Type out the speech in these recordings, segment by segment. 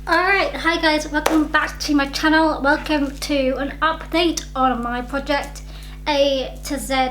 Alright, hi guys, welcome back to my channel. Welcome to an update on my project, A to Z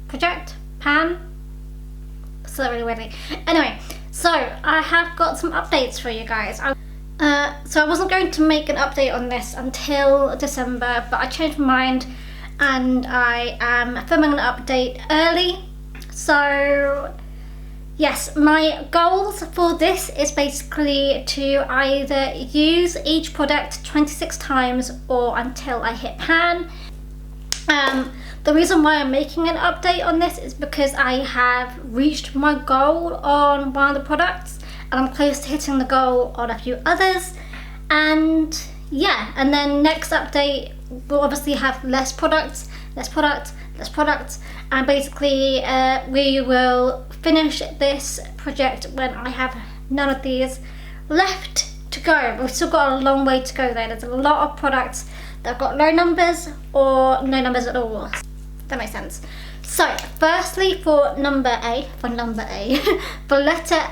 project, pan. So really weirdly. Anyway, so I have got some updates for you guys. So I wasn't going to make an update on this until December, but I changed my mind and I am filming an update early. So yes, my goals for this is basically to either use each product 26 times or until I hit pan. The reason why I'm making an update on this is because I have reached my goal on one of the products and I'm close to hitting the goal on a few others. And yeah, and then next update we'll obviously have less products, and basically we will finish this project when I have none of these left to go. We've still got a long way to go there. There's a lot of products that have got low numbers or no numbers at all. That makes sense. So firstly, for letter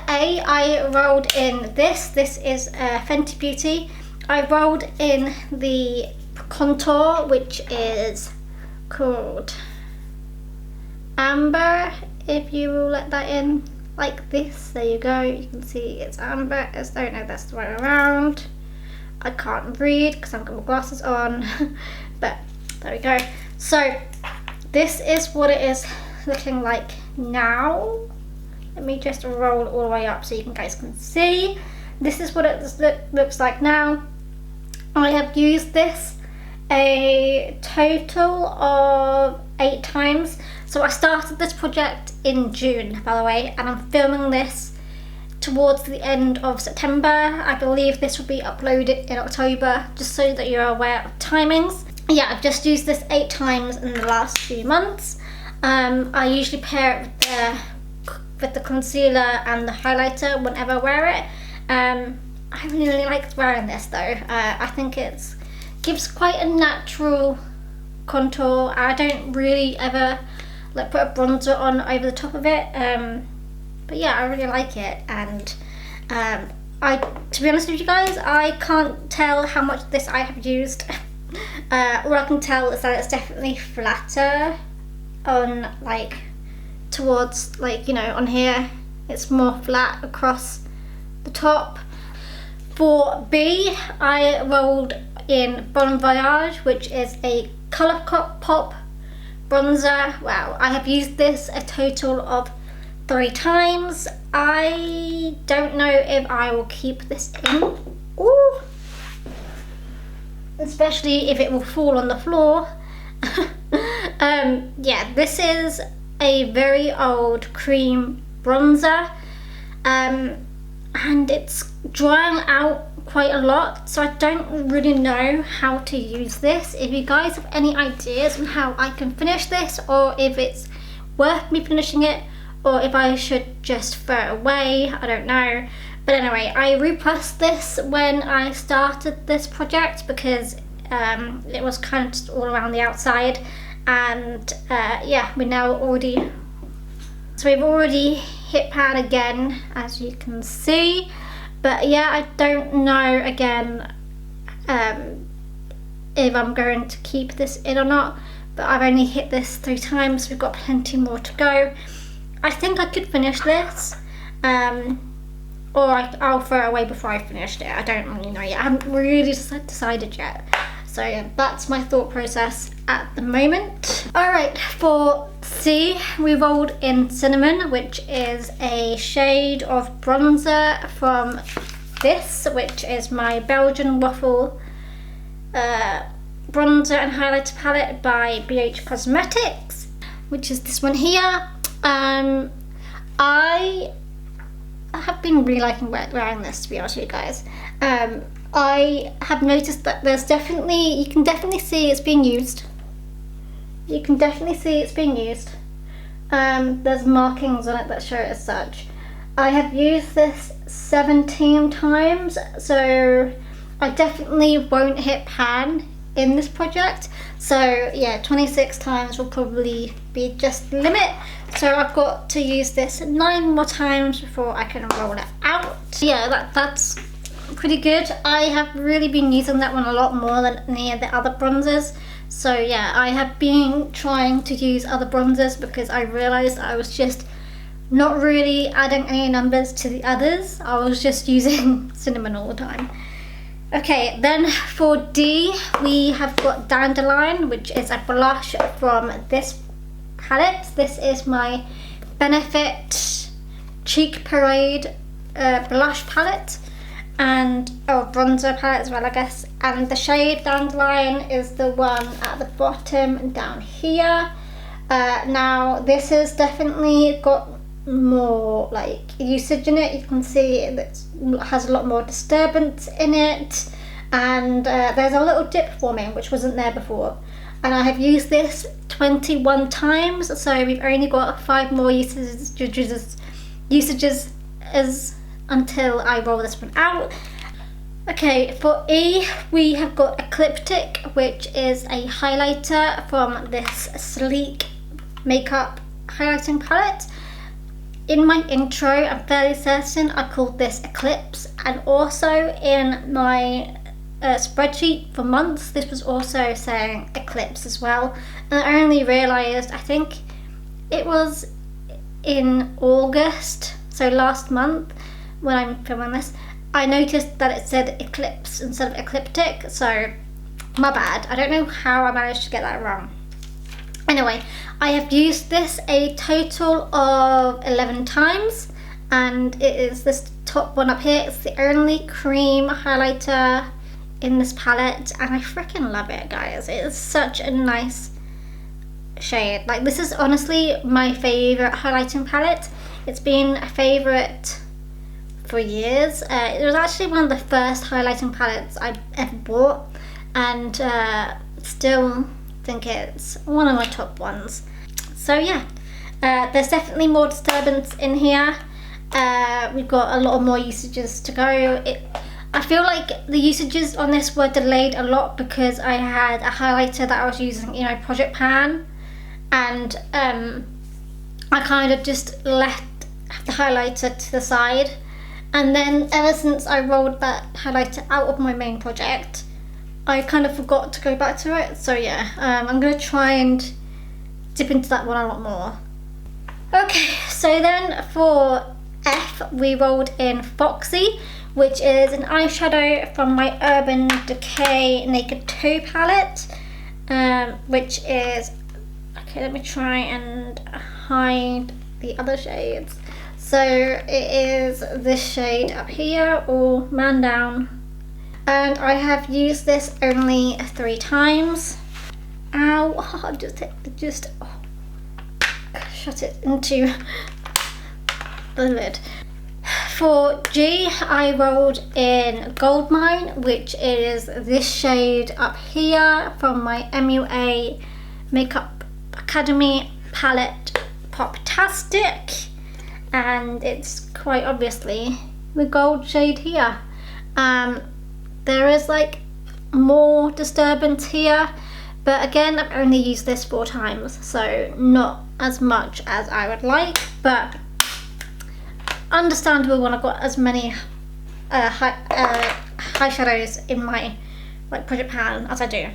A, I rolled in this is Fenty Beauty. I rolled in the contour, which is called Amber. If you will let that in like this, there you go, you can see it's amber. I don't know if that's the way around, I can't read because I've got my glasses on but there we go. So this is what it is looking like now. Let me just roll all the way up so you guys can see. This is what it looks like now. I have used this a total of 8 times. So I started this project in June, by the way, and I'm filming this towards the end of September. I believe this will be uploaded in October, just so that you're aware of timings. Yeah, I've just used this 8 times in the last few months. I usually pair it with the concealer and the highlighter whenever I wear it. I really like wearing this though. I think it gives quite a natural contour. I don't really ever like put a bronzer on over the top of it, but yeah, I really like it. And to be honest with you guys, I can't tell how much of this I have used. All I can tell is that it's definitely flatter on towards on here. It's more flat across the top. For B, I rolled in Bon Voyage, which is a Colourpop bronzer. Wow, I have used this a total of 3 times. I don't know if I will keep this in. Ooh. Especially if it will fall on the floor. Yeah, this is a very old cream bronzer, and it's drying out quite a lot, so I don't really know how to use this. If you guys have any ideas on how I can finish this, or if it's worth me finishing it, or if I should just throw it away, I don't know. But anyway, I repressed this when I started this project because it was kind of just all around the outside, and yeah, we've already hit pan again, as you can see. But yeah, I don't know again if I'm going to keep this in or not, but I've only hit this 3 times, so we've got plenty more to go. I think I could finish this, or I'll throw it away before I finished it. I don't really know yet. I haven't really decided yet. So yeah, that's my thought process at the moment. Alright, for C, we rolled in Cinnamon, which is a shade of bronzer from this, which is my Belgian Waffle bronzer and highlighter palette by BH Cosmetics, which is this one here. I have been really liking wearing this, to be honest with you guys. I have noticed that you can definitely see it's being used. You can definitely see it's being used. There's markings on it that show it as such. I have used this 17 times, so I definitely won't hit pan in this project. So yeah, 26 times will probably be just the limit. So I've got to use this 9 more times before I can roll it out. Yeah, that's pretty good. I have really been using that one a lot more than any of the other bronzers. So yeah, I have been trying to use other bronzers because I realised I was just not really adding any numbers to the others. I was just using cinnamon all the time. Okay, then for D, we have got Dandelion, which is a blush from this palette. This is my Benefit Cheek Parade blush palette, and bronzer palette as well, I guess. And the shade Dandelion is the one at the bottom down here. Now this has definitely got more like usage in it. You can see it has a lot more disturbance in it, and there's a little dip forming which wasn't there before, and I have used this 21 times, so we've only got 5 more usages as until I roll this one out. Okay, for E, we have got Ecliptic, which is a highlighter from this sleek makeup highlighting palette. In my intro, I'm fairly certain I called this Eclipse, and also in my spreadsheet for months, this was also saying Eclipse as well. And I only realised, I think it was in August, so last month when I'm filming this, I noticed that it said Eclipse instead of Ecliptic, so my bad. I don't know how I managed to get that wrong. Anyway, I have used this a total of 11 times, and it is this top one up here. It's the only cream highlighter in this palette, and I freaking love it, guys. It is such a nice shade. Like, this is honestly my favourite highlighting palette. It's been a favourite for years. It was actually one of the first highlighting palettes I ever bought, and still think it's one of my top ones. So yeah, there's definitely more disturbance in here. We've got a lot more usages to go. I feel like the usages on this were delayed a lot because I had a highlighter that I was using in my project pan, and I kind of just left the highlighter to the side, and then ever since I rolled that highlighter out of my main project, I kind of forgot to go back to it. So yeah, I'm going to try and dip into that one a lot more. Okay, so then for F, we rolled in Foxy, which is an eyeshadow from my Urban Decay Naked 2 palette, which is, okay, let me try and hide the other shades. So it is this shade up here, or Man Down. And I have used this only 3 times. Ow, just shut it into the lid. For G, I rolled in Goldmine, which is this shade up here from my MUA Makeup Academy palette, Poptastic. And it's quite obviously the gold shade here. There is like more disturbance here, but again, I've only used this 4 times, so not as much as I would like, but understandable when I've got as many high shadows in my project pan as I do.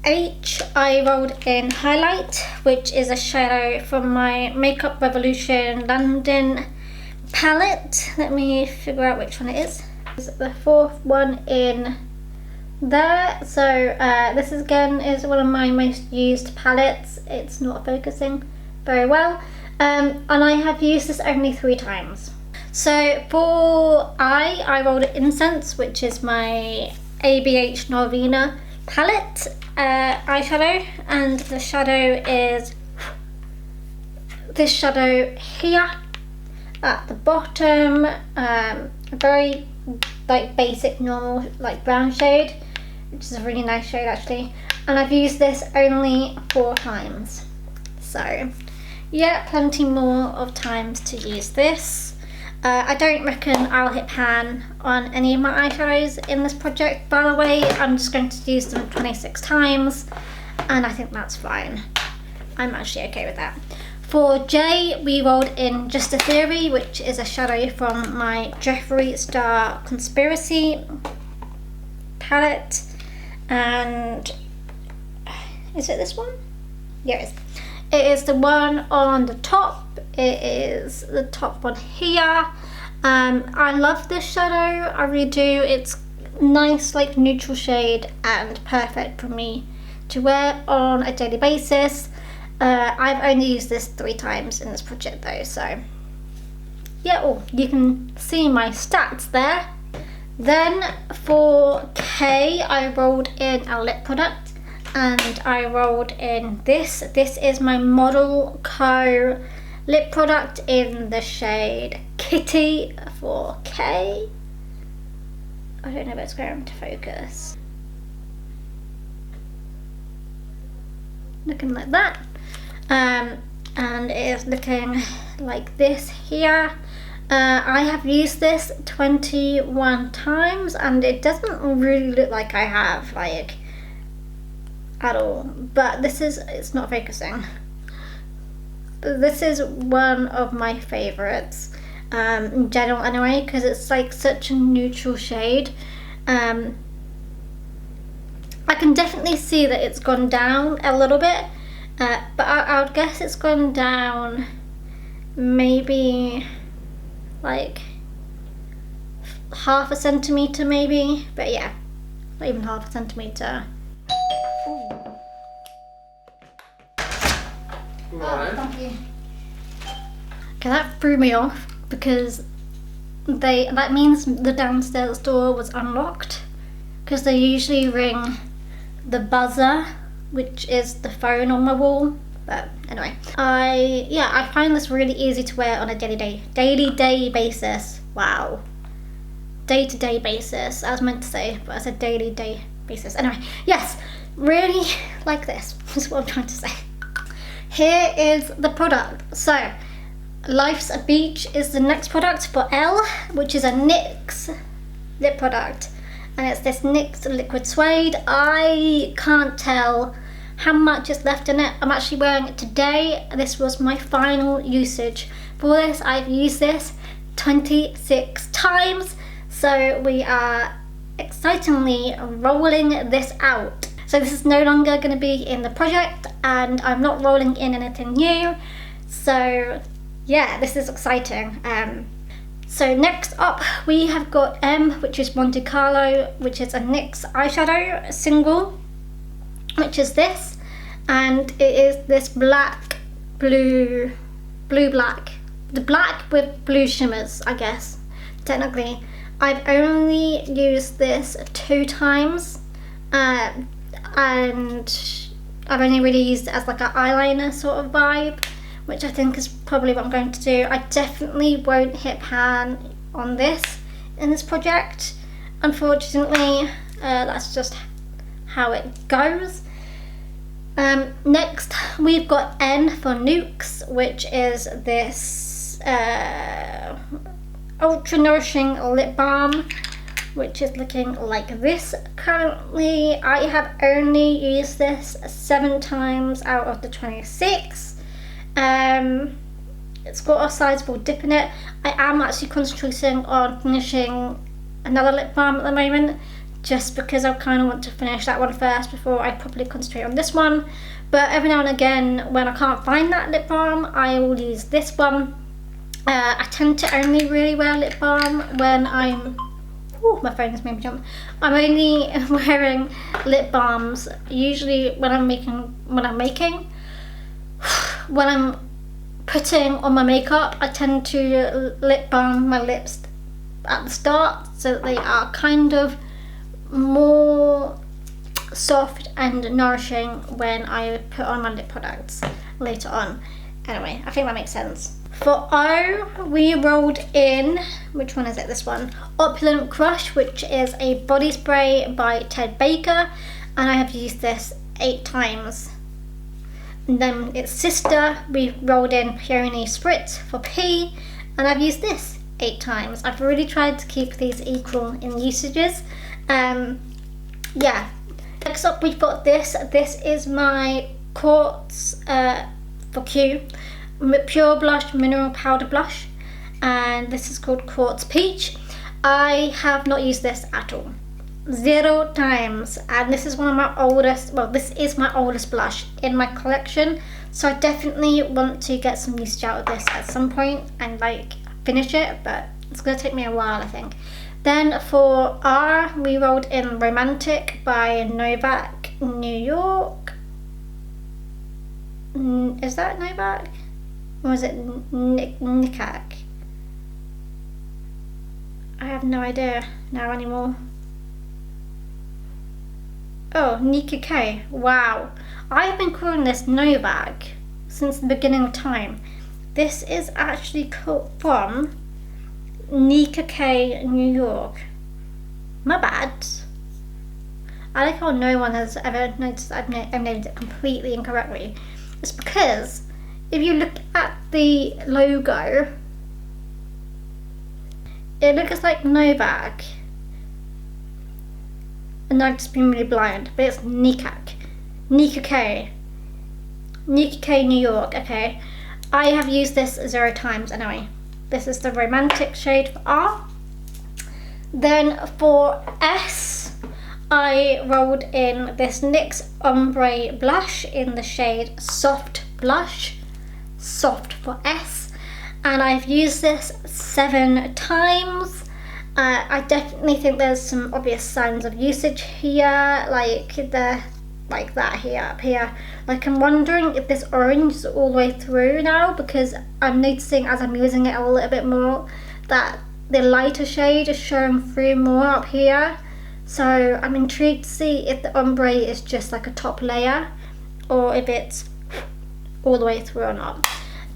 H, I rolled in Highlight, which is a shadow from my Makeup Revolution London palette. Let me figure out which one it is. It's the 4th one in there. So this again is one of my most used palettes. It's not focusing very well, and I have used this only 3 times. So for I rolled Incense, which is my ABH Norvina palette eyeshadow, and the shadow is this shadow here at the bottom, a very basic normal brown shade, which is a really nice shade actually, and I've used this only 4 times. So yeah, plenty more of times to use this. I don't reckon I'll hit pan on any of my eyeshadows in this project, by the way. I'm just going to use them 26 times, and I think that's fine. I'm actually okay with that. For J, we rolled in Just a Theory, which is a shadow from my Jeffree Star Conspiracy palette. And is it this one? Yeah, it is. It is the one on the top. It is the top one here. I love this shadow, I really do. It's nice, like neutral shade and perfect for me to wear on a daily basis. I've only used this 3 times in this project though, so yeah. Oh, you can see my stats there. Then for K, I rolled in a lip product and I rolled in this. This is my Model Co lip product in the shade Kitty for K. I don't know if it's going to focus. Looking like that. And it is looking like this here. I have used this 21 times and it doesn't really look like I have, like, at all. But this is, it's not focusing. But this is one of my favourites in general anyway, because it's like such a neutral shade. I can definitely see that it's gone down a little bit, but I would guess it's gone down maybe like half a centimetre maybe, but yeah, not even half a centimetre. Oh, thank you. Okay, that threw me off because that means the downstairs door was unlocked, because they usually ring the buzzer, which is the phone on my wall. But anyway, I find this really easy to wear on a daily basis. Wow, day-to-day basis. I was meant to say, but I said daily basis. Anyway, yes, really like this. Is what I'm trying to say. Here is the product. So, Life's a Beach is the next product for L, which is a NYX lip product. And it's this NYX Liquid Suede. I can't tell how much is left in it. I'm actually wearing it today. This was my final usage for this. I've used this 26 times. So we are excitingly rolling this out. So this is no longer going to be in the project and I'm not rolling in anything new. So yeah, this is exciting. So next up we have got M, which is Monte Carlo, which is a NYX eyeshadow single, which is this, and it is this black, blue black, the black with blue shimmers, I guess, technically. I've only used this 2 times, and I've only really used it as like an eyeliner sort of vibe, which I think is probably what I'm going to do. I definitely won't hit pan on this in this project, unfortunately. That's just how it goes. Next we've got N for Nyx, which is this ultra nourishing lip balm, which is looking like this currently. I have only used this 7 times out of the 26. It's got a sizable dip in it. I am actually concentrating on finishing another lip balm at the moment, just because I kind of want to finish that one first before I properly concentrate on this one. But every now and again, when I can't find that lip balm, I will use this one. I tend to only really wear lip balm when I'm... Ooh, my phone has made me jump. I'm only wearing lip balms usually when I'm putting on my makeup. I tend to lip balm my lips at the start so that they are kind of more soft and nourishing when I put on my lip products later on. Anyway, I think that makes sense. For O, we rolled in, which one is it? This one, Opulent Crush, which is a body spray by Ted Baker, and I have used this 8 times. And then its sister, we rolled in Peony Spritz for P, and I've used this 8 times. I've really tried to keep these equal in usages. Yeah. Next up we've got this. This is my Quartz for Q. Pure Blush Mineral Powder Blush, and this is called Quartz Peach. I have not used this at all. 0 times, and this is one of my oldest, well, this is my oldest blush in my collection, so I definitely want to get some usage out of this at some point and like finish it, but it's gonna take me a while, I think. Then for R, we rolled in Romantic by Novak New York. Is that Novak? Or is it Nikak? I have no idea now anymore. Oh, Nika K. Wow. I've been calling this Novak since the beginning of time. This is actually from Nika K, New York. My bad. I like how no one has ever noticed that I've named it completely incorrectly. It's because if you look at the logo, it looks like Novak. And I've just been really blind, but it's Nikak. Nika K. Nika K, New York, okay. I have used this 0 times anyway. This is the Romantic shade for R. Then for S, I rolled in this NYX Ombre Blush in the shade Soft Blush. Soft for S. And I've used this 7 times. I definitely think there's some obvious signs of usage here, like that here, up here. Like I'm wondering if this orange is all the way through now, because I'm noticing as I'm using it a little bit more that the lighter shade is showing through more up here. So I'm intrigued to see if the ombre is just like a top layer or if it's all the way through or not.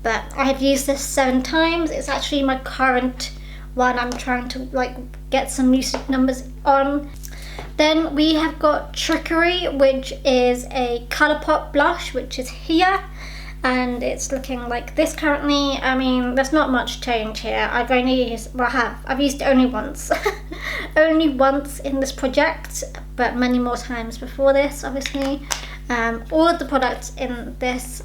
But I've used this 7 times. It's actually my current one I'm trying to like get some usage numbers on. Then we have got Trickery, which is a Colourpop blush, which is here, and it's looking like this currently. I mean, there's not much change here. I've used it only once. Only once in this project, but many more times before this, obviously. All of the products in this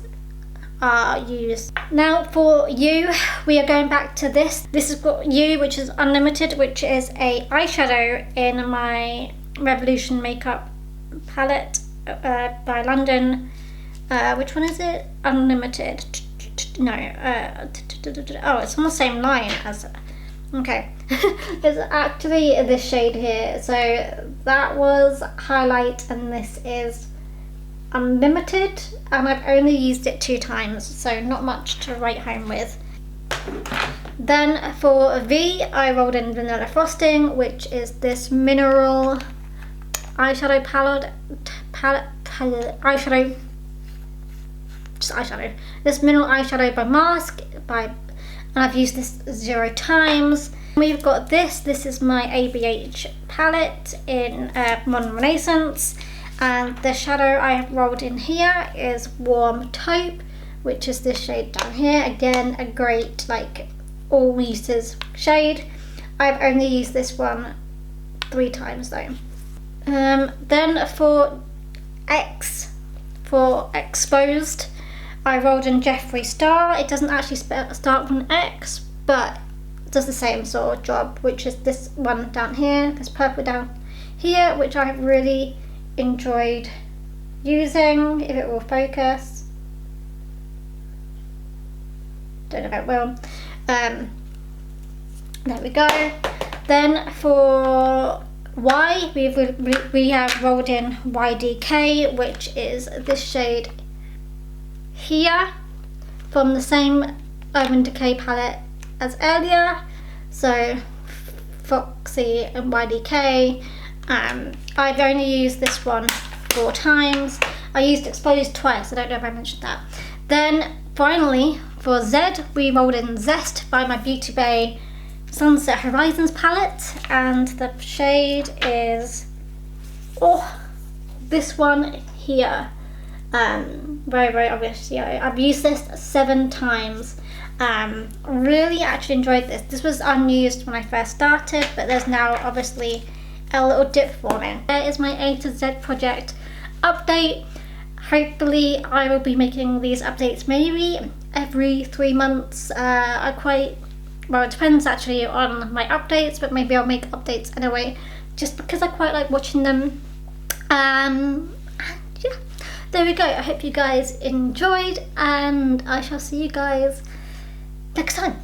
are used. Now for You, we are going back to this. This is got You, which is Unlimited, which is a eyeshadow in my Revolution makeup palette by London. Which one is it? Unlimited. No. Oh, it's on the same line as. Okay. It's actually this shade here. So that was Highlight, and this is Unlimited, and I've only used it 2 times, so not much to write home with. Then for V, I rolled in Vanilla Frosting, which is this mineral eyeshadow this mineral eyeshadow by Mask and I've used this 0 times. We've got this is my ABH palette in Modern Renaissance, and the shadow I have rolled in here is Warm Taupe, which is this shade down here. Again, a great like all uses shade. I've only used this one 3 times though. Then for X, for Exposed, I rolled in Jeffree Star. It doesn't actually start with an X, but it does the same sort of job, which is this one down here, this purple down here, which I've really enjoyed using. If it will focus, don't know if it will. There we go. Then for Y, we have rolled in YDK, which is this shade here from the same Urban Decay palette as earlier. So Foxy and YDK. I've only used this one 4 times. I used Exposed twice, I don't know if I mentioned that. Then finally for Z, we rolled in Zest by my Beauty Bay Sunset Horizons palette, and the shade is this one here. Very, very obvious. Yeah, I've used this 7 times. Really actually enjoyed this. This was unused when I first started, but there's now obviously a little dip forming. There is my A to Z project update. Hopefully I will be making these updates maybe every 3 months. Well, it depends actually on my updates, but maybe I'll make updates anyway, just because I quite like watching them. And yeah, there we go. I hope you guys enjoyed, and I shall see you guys next time.